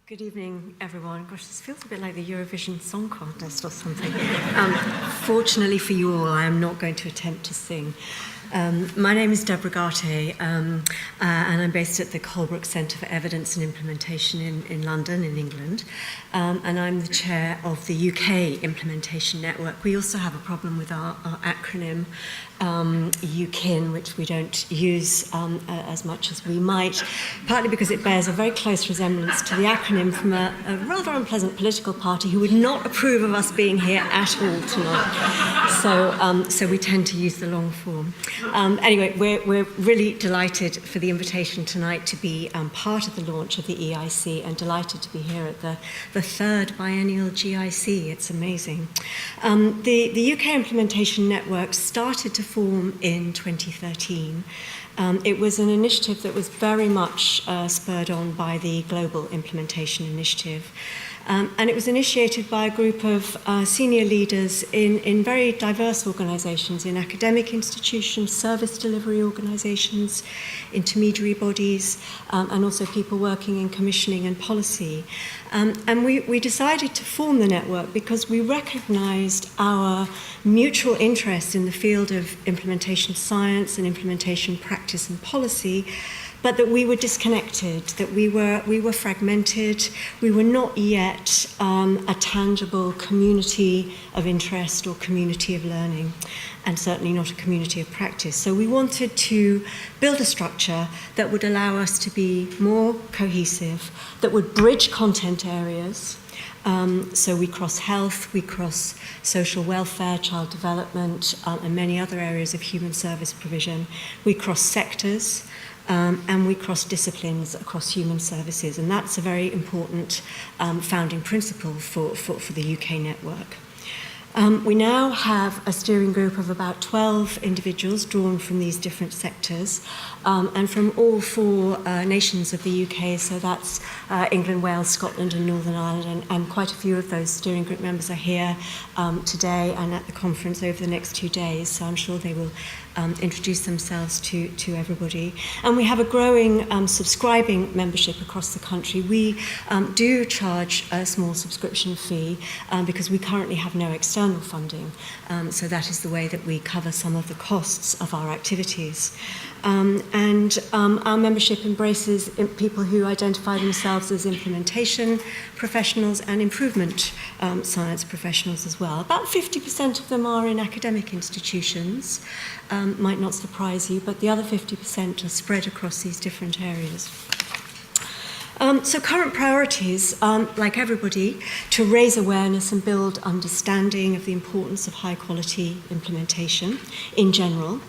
Good evening, everyone. Gosh, this feels a bit like the Eurovision Song Contest or something. Fortunately for you all, I am not going to attempt to sing. My name is Deborah Garte, and I'm based at the Colebrook Centre for Evidence and Implementation in London, in England. And I'm the chair of the UK Implementation Network. We also have a problem with our acronym, UKIN, which we don't use as much as we might, partly because it bears a very close resemblance to the acronym from a rather unpleasant political party who would not approve of us being here at all tonight. So we tend to use the long form. Anyway, we're really delighted for the invitation tonight to be part of the launch of the EIC, and delighted to be here at the third biennial GIC. It's amazing. The UK Implementation Network started to form in 2013. It was an initiative that was very much spurred on by the Global Implementation Initiative. And it was initiated by a group of senior leaders in very diverse organisations, in academic institutions, service delivery organisations, intermediary bodies, and also people working in commissioning and policy. And we decided to form the network because we recognised our mutual interest in the field of implementation science and implementation practice and policy, but that we were disconnected, that we were fragmented, we were not yet a tangible community of interest or community of learning, and certainly not a community of practice. So we wanted to build a structure that would allow us to be more cohesive, that would bridge content areas. So we cross health, we cross social welfare, child development, and many other areas of human service provision. We cross sectors. And we cross disciplines across human services, and that's a very important founding principle for the UK network. We now have a steering group of about 12 individuals drawn from these different sectors, and from all four nations of the UK, so that's England, Wales, Scotland and Northern Ireland, and quite a few of those steering group members are here today and at the conference over the next 2 days, so I'm sure they will introduce themselves to everybody. And we have a growing subscribing membership across the country. We do charge a small subscription fee because we currently have no external funding, so that is the way that we cover some of the costs of our activities. And our membership embraces people who identify themselves as implementation professionals and improvement science professionals as well. About 50% of them are in academic institutions. Might not surprise you, but the other 50% are spread across these different areas. So current priorities, like everybody, to raise awareness and build understanding of the importance of high quality implementation in general,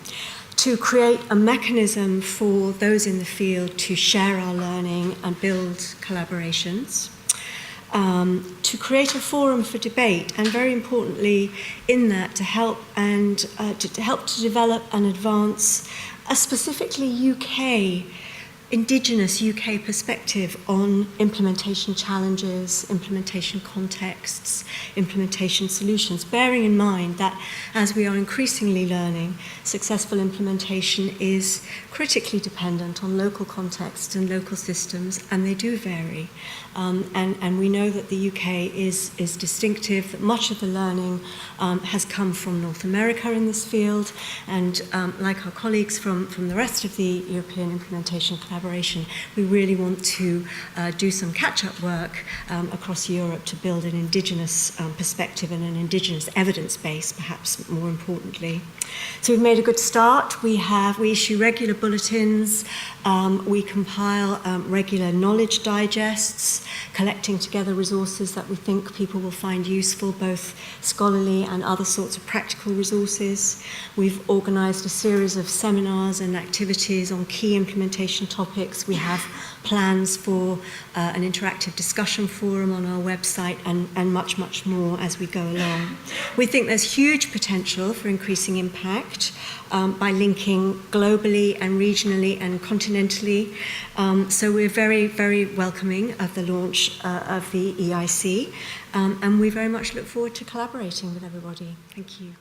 to create a mechanism for those in the field to share our learning and build collaborations, to create a forum for debate, and very importantly in that to help to develop and advance a specifically Indigenous UK perspective on implementation challenges, implementation contexts, implementation solutions, bearing in mind that as we are increasingly learning, successful implementation is critically dependent on local contexts and local systems, and they do vary. And we know that the UK is distinctive, that much of the learning has come from North America in this field, and like our colleagues from the rest of the European implementation collaboration, we really want to do some catch-up work across Europe to build an Indigenous perspective and an Indigenous evidence base, perhaps more importantly. So we've made a good start. We issue regular bulletins, we compile regular knowledge digests, collecting together resources that we think people will find useful, both scholarly and other sorts of practical resources. We've organised a series of seminars and activities on key implementation topics. We have plans for an interactive discussion forum on our website, and much, much more as we go along. We think there's huge potential for increasing impact by linking globally and regionally and continentally. So we're very, very welcoming of the launch of the EIC, and we very much look forward to collaborating with everybody. Thank you.